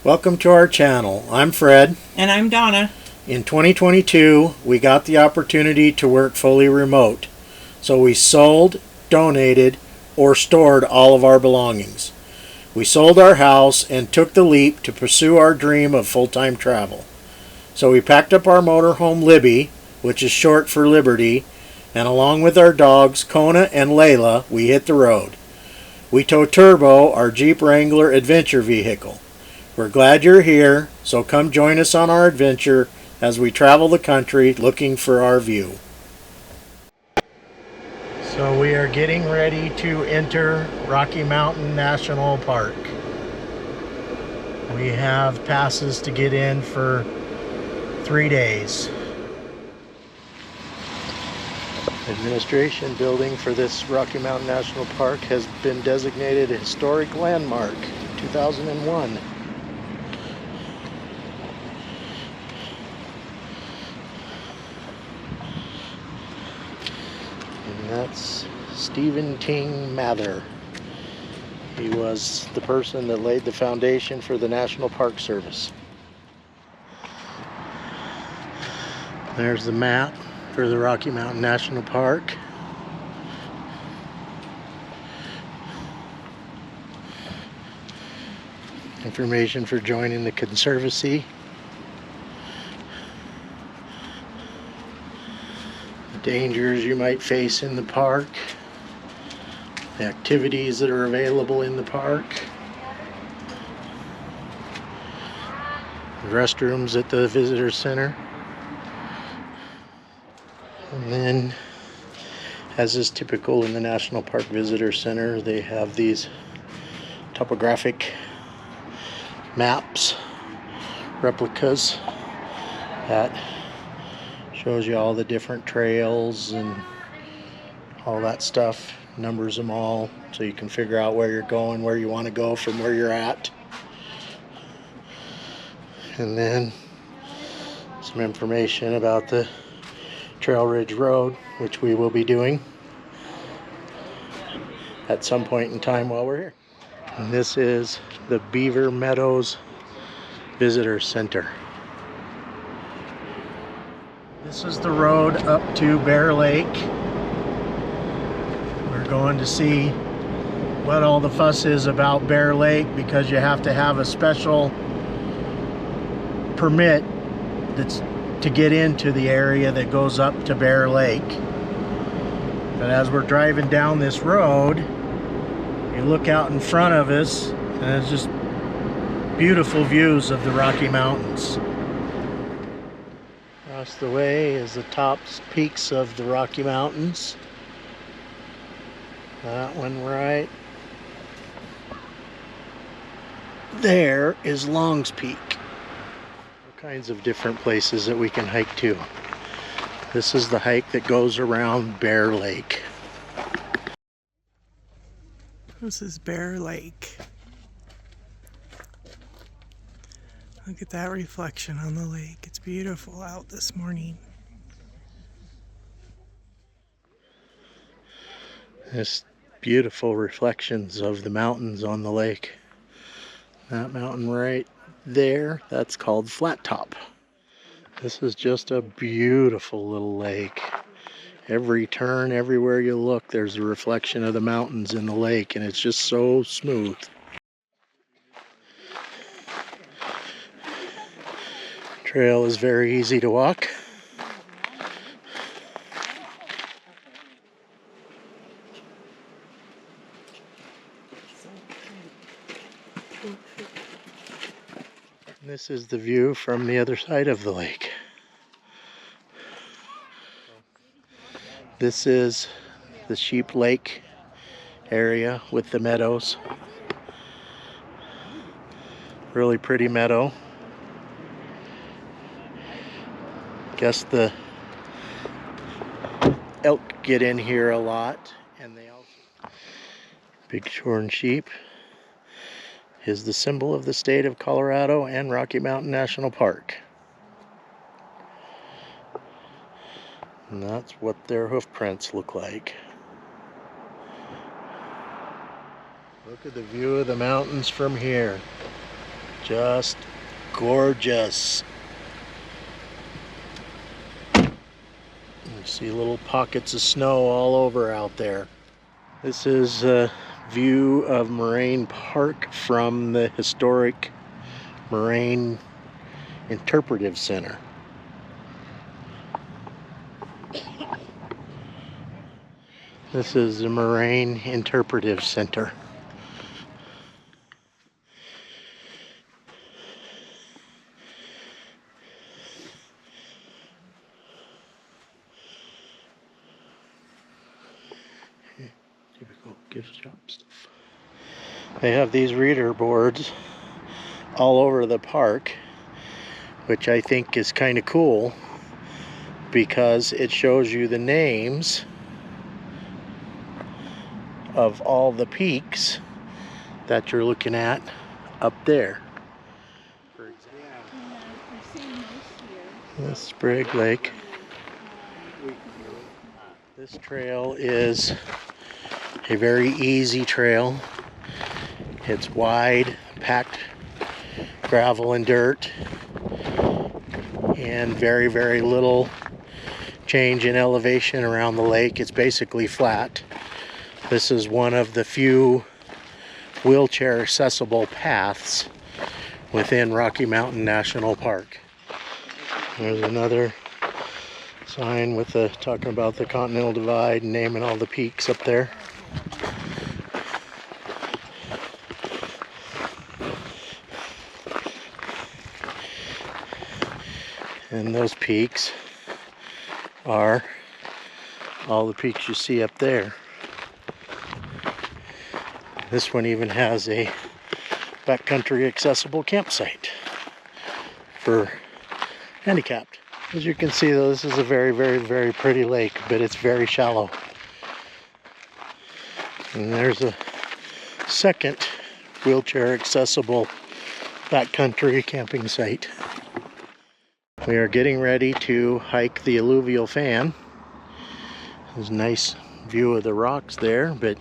Welcome to our channel. I'm Fred. And I'm Donna. In 2022, we got the opportunity to work fully remote. So we sold, donated, or stored all of our belongings. We sold our house and took the leap to pursue our dream of full-time travel. So we packed up our motorhome Libby, which is short for Liberty, and along with our dogs Kona and Layla, we hit the road. We tow Turbo, our Jeep Wrangler adventure vehicle. We're glad you're here, so come join us on our adventure as we travel the country looking for our view. So we are getting ready to enter Rocky Mountain National Park. We have passes to get in for 3 days. Administration building for this Rocky Mountain National Park has been designated a historic landmark in 2001. And that's Stephen Ting Mather. He was the person that laid the foundation for the National Park Service. There's the map for the Rocky Mountain National Park. Information for joining the Conservancy. The dangers you might face in the park. The activities that are available in the park. The restrooms at the visitor center. And then, as is typical in the National Park Visitor Center, they have these topographic maps, replicas, that shows you all the different trails and all that stuff, numbers them all, so you can figure out where you're going, where you want to go from where you're at. And then some information about the Trail Ridge Road, which we will be doing at some point in time while we're here. And this is the Beaver Meadows Visitor Center. This is the road up to Bear Lake. We're going to see what all the fuss is about Bear Lake, because you have to have a special permit that's to get into the area that goes up to Bear Lake. But as we're driving down this road, you look out in front of us and it's just beautiful views of the Rocky Mountains. Across the way is the top peaks of the Rocky Mountains. That one right there is Long's Peak. Kinds of different places that we can hike to. This is the hike that goes around Bear Lake. This is Bear Lake. Look at that reflection on the lake. It's beautiful out this morning. There's beautiful reflections of the mountains on the lake. That mountain right there, that's called Flat Top. This is just a beautiful little lake. Every turn, everywhere you look, there's a reflection of the mountains in the lake, and it's just so smooth. Trail is very easy to walk. This is the view from the other side of the lake. This is the Sheep Lake area with the meadows. Really pretty meadow. Guess the elk get in here a lot, and they also bighorn sheep is the symbol of the state of Colorado and Rocky Mountain National Park. And that's what their hoof prints look like. Look at the view of the mountains from here. Just gorgeous. You see little pockets of snow all over out there. This is a view of Moraine Park from the historic Moraine Interpretive Center. This is the Moraine Interpretive Center. Typical gift shop stuff. They have these reader boards all over the park, which I think is kind of cool because it shows you the names of all the peaks that you're looking at up there. For example, this Sprague Lake. This trail is a very easy trail. It's wide, packed gravel and dirt, and very, very little change in elevation around the lake. It's basically flat. This is one of the few wheelchair accessible paths within Rocky Mountain National Park. There's another sign with the talking about the Continental Divide and naming all the peaks up there. And those peaks are all the peaks you see up there. This one even has a backcountry accessible campsite for handicapped. As you can see though, this is a very, very, very pretty lake, but it's very shallow. And there's a second wheelchair accessible backcountry camping site. We are getting ready to hike the alluvial fan. There's a nice view of the rocks there, but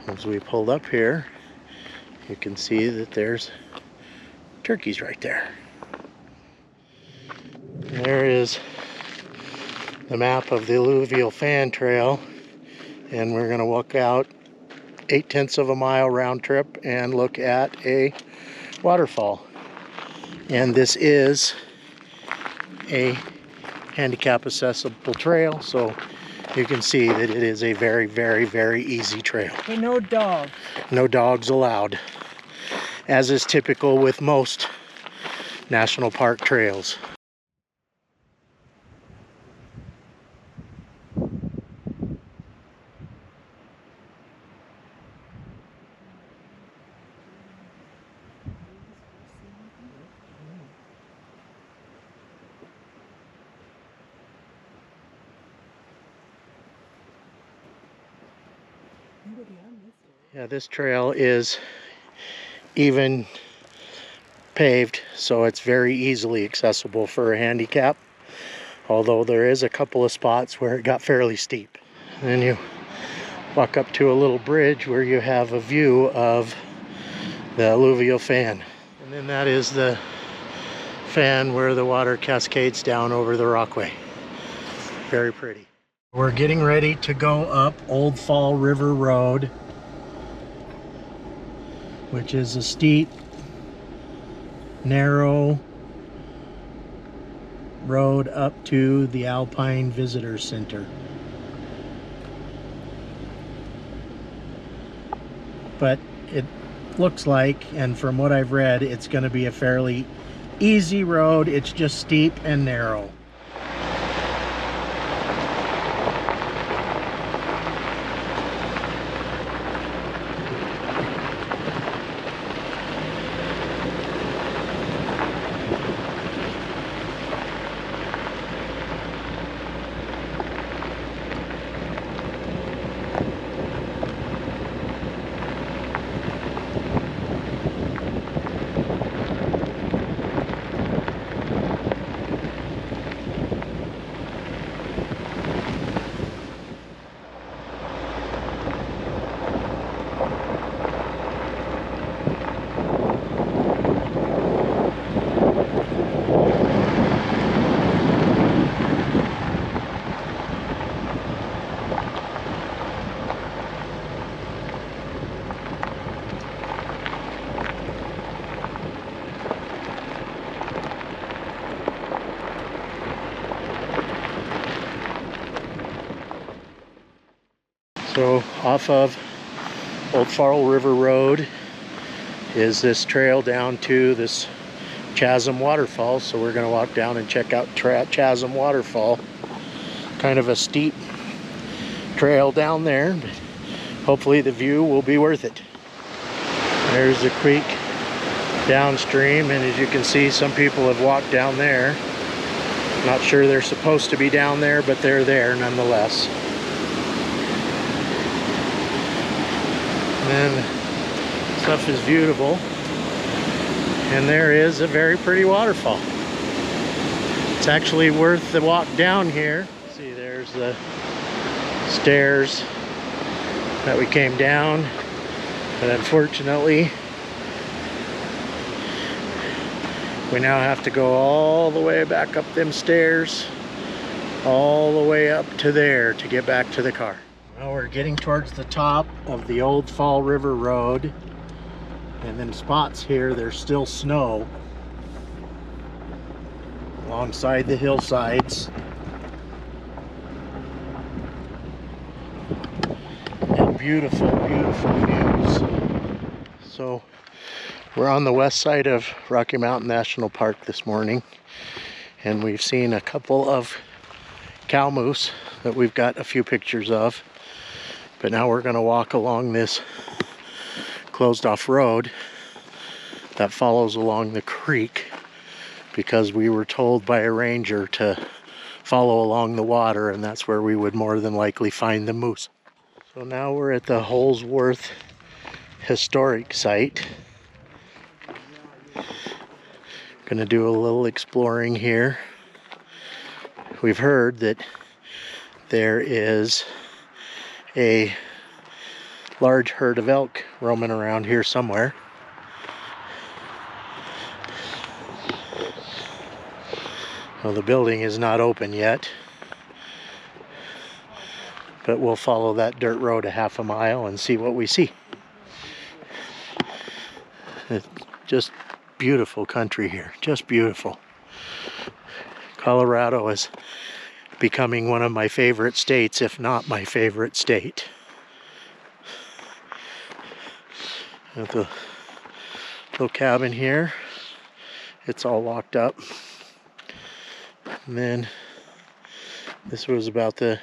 as we pulled up here, you can see that there's turkeys right there. There is the map of the alluvial fan trail, and we're going to walk out 8/10 of a mile round trip and look at a waterfall. And this is a handicap accessible trail, so you can see that it is a very, very, very easy trail. But no dogs. No dogs allowed, as is typical with most national park trails. Yeah, this trail is even paved, so it's very easily accessible for a handicap, although there is a couple of spots where it got fairly steep. And then you walk up to a little bridge where you have a view of the alluvial fan. And then that is the fan where the water cascades down over the rockway. Very pretty. We're getting ready to go up Old Fall River Road, which is a steep, narrow road up to the Alpine Visitor Center. But it looks like, and from what I've read, it's going to be a fairly easy road. It's just steep and narrow. So off of Old Fall River Road is this trail down to this Chasm Waterfall. So we're going to walk down and check out Chasm Waterfall. Kind of a steep trail down there, but hopefully the view will be worth it. There's the creek downstream, and as you can see, some people have walked down there. Not sure they're supposed to be down there, but they're there nonetheless. And then stuff is beautiful, and there is a very pretty waterfall. It's actually worth the walk down here. See, there's the stairs that we came down, but unfortunately we now have to go all the way back up them stairs, all the way up to there to get back to the car. Well, we're getting towards the top of the Old Fall River Road, and then spots here there's still snow alongside the hillsides. And beautiful, beautiful views. So we're on the west side of Rocky Mountain National Park this morning, and we've seen a couple of cow moose that we've got a few pictures of. But now we're going to walk along this closed off road that follows along the creek, because we were told by a ranger to follow along the water, and that's where we would more than likely find the moose. So now we're at the Holsworth Historic Site. Gonna do a little exploring here. We've heard that there is a large herd of elk roaming around here somewhere. Well, the building is not open yet, but we'll follow that dirt road a half a mile and see what we see. It's just beautiful country here, just beautiful. Colorado is becoming one of my favorite states, if not my favorite state. At the little cabin here, it's all locked up. And then this was about the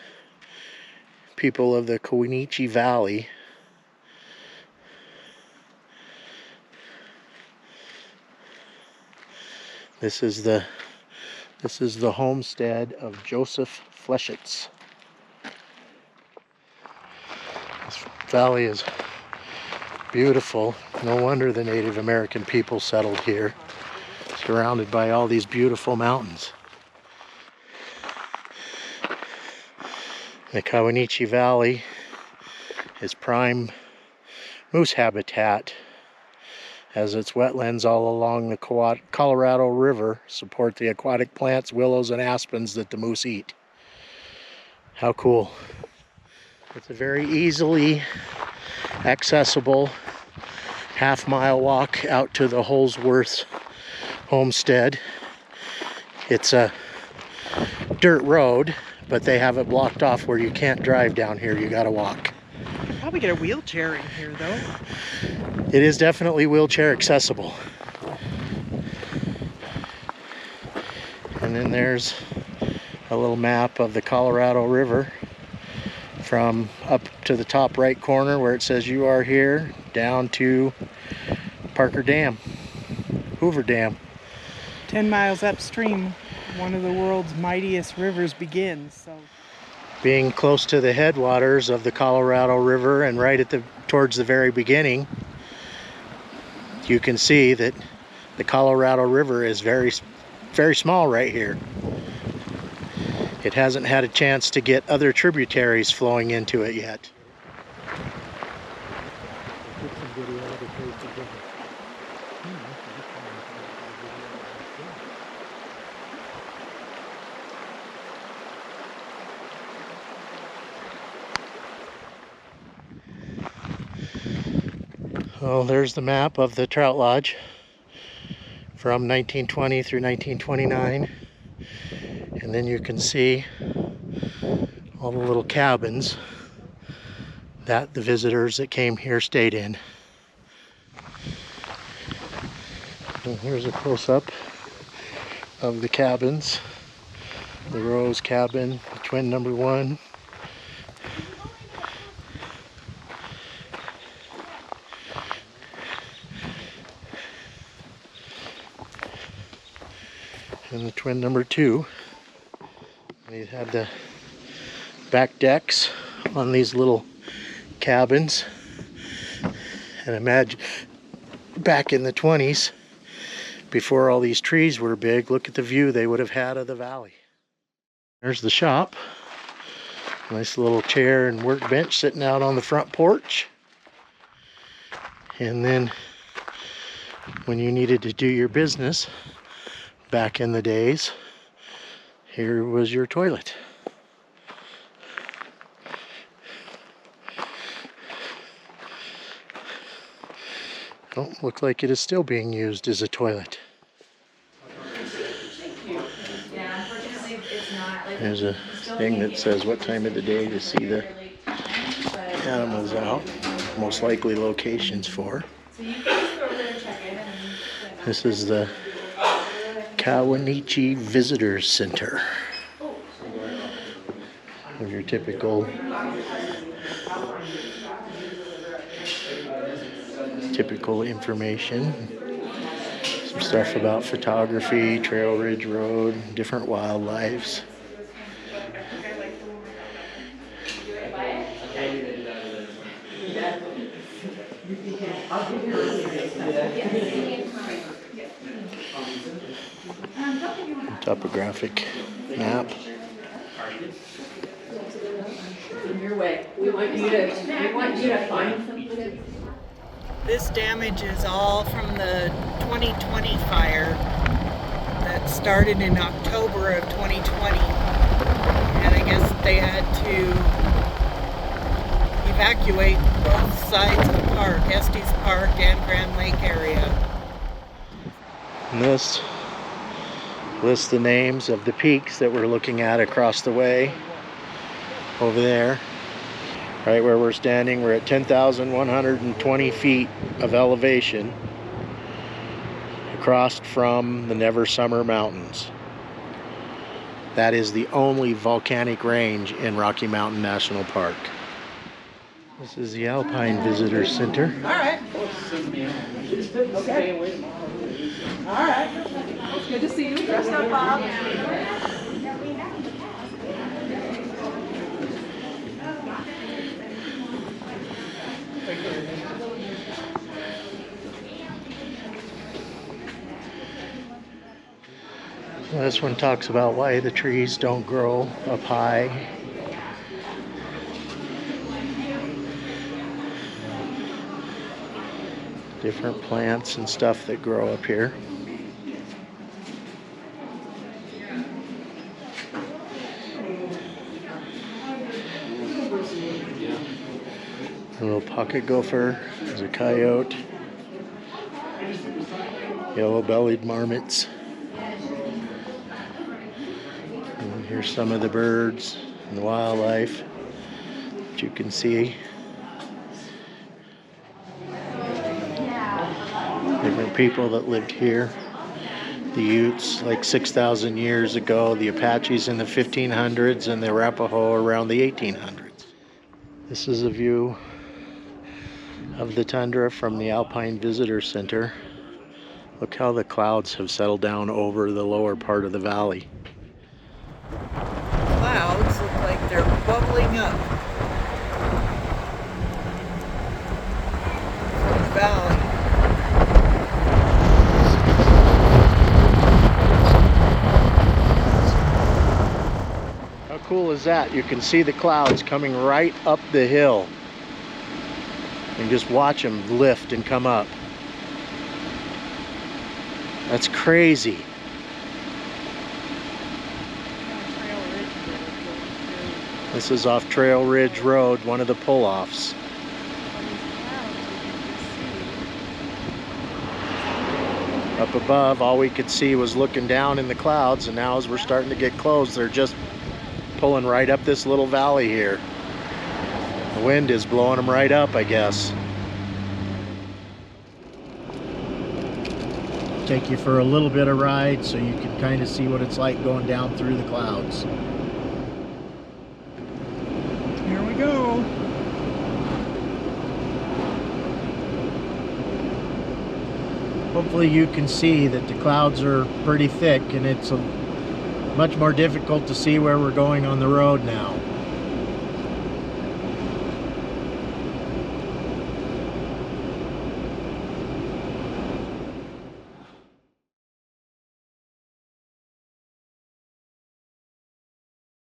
people of the Comanche Valley. This is the homestead of Joseph Fleschitz. This valley is beautiful. No wonder the Native American people settled here, surrounded by all these beautiful mountains. The Comanche Valley is prime moose habitat, as its wetlands all along the Colorado River support the aquatic plants, willows, and aspens that the moose eat. How cool. It's a very easily accessible half-mile walk out to the Holsworth homestead. It's a dirt road, but they have it blocked off where you can't drive down here, you gotta walk. Probably get a wheelchair in here though. It is definitely wheelchair accessible. And then there's a little map of the Colorado River from up to the top right corner where it says you are here, down to Parker Dam, Hoover Dam. 10 miles upstream, one of the world's mightiest rivers begins. So, being close to the headwaters of the Colorado River and right at towards the very beginning, you can see that the Colorado River is very, very small right here. It hasn't had a chance to get other tributaries flowing into it yet. Well, there's the map of the Trout Lodge from 1920 through 1929. And then you can see all the little cabins that the visitors that came here stayed in. And here's a close-up of the cabins. The Rose cabin, twin number 1. And the twin number 2. They had the back decks on these little cabins. And imagine back in the 20s, before all these trees were big, look at the view they would have had of the valley. There's the shop. Nice little chair and workbench sitting out on the front porch. And then when you needed to do your business back in the days, here was your toilet. Don't look like it is still being used as a toilet. There's a thing that says what time of the day to see the animals out. Most likely locations for. This is the Kawanichi Visitors Center. Of your typical information. Some stuff about photography, Trail Ridge Road, different wildlives. Topographic map. Your way. We want you to find something. This damage is all from the 2020 fire that started in October of 2020. And I guess they had to evacuate both sides of the park, Estes Park and Grand Lake area. And this lists the names of the peaks that we're looking at across the way over there. Right where we're standing, we're at 10,120 feet of elevation across from the Never Summer Mountains. That is the only volcanic range in Rocky Mountain National Park. This is the Alpine Visitor Center. All right. Okay. All right. It's good to see you. Dressed up, Bob. This one talks about why the trees don't grow up high. Different plants and stuff that grow up here. A little pocket gopher, there's a coyote, yellow-bellied marmots. And here's some of the birds and the wildlife that you can see. Different people that lived here. The Utes like 6,000 years ago, the Apaches in the 1500s, and the Arapaho around the 1800s. This is a view of the tundra from the Alpine Visitor Center. Look how the clouds have settled down over the lower part of the valley. Clouds look like they're bubbling up from the valley. How cool is that? You can see the clouds coming right up the hill. And just watch them lift and come up. That's crazy. This is off Trail Ridge Road, one of the pull-offs. Up above, all we could see was looking down in the clouds, and now as we're starting to get close, they're just pulling right up this little valley here. The wind is blowing them right up, I guess. Take you for a little bit of ride so you can kind of see what it's like going down through the clouds. Here we go. Hopefully you can see that the clouds are pretty thick and it's much more difficult to see where we're going on the road now.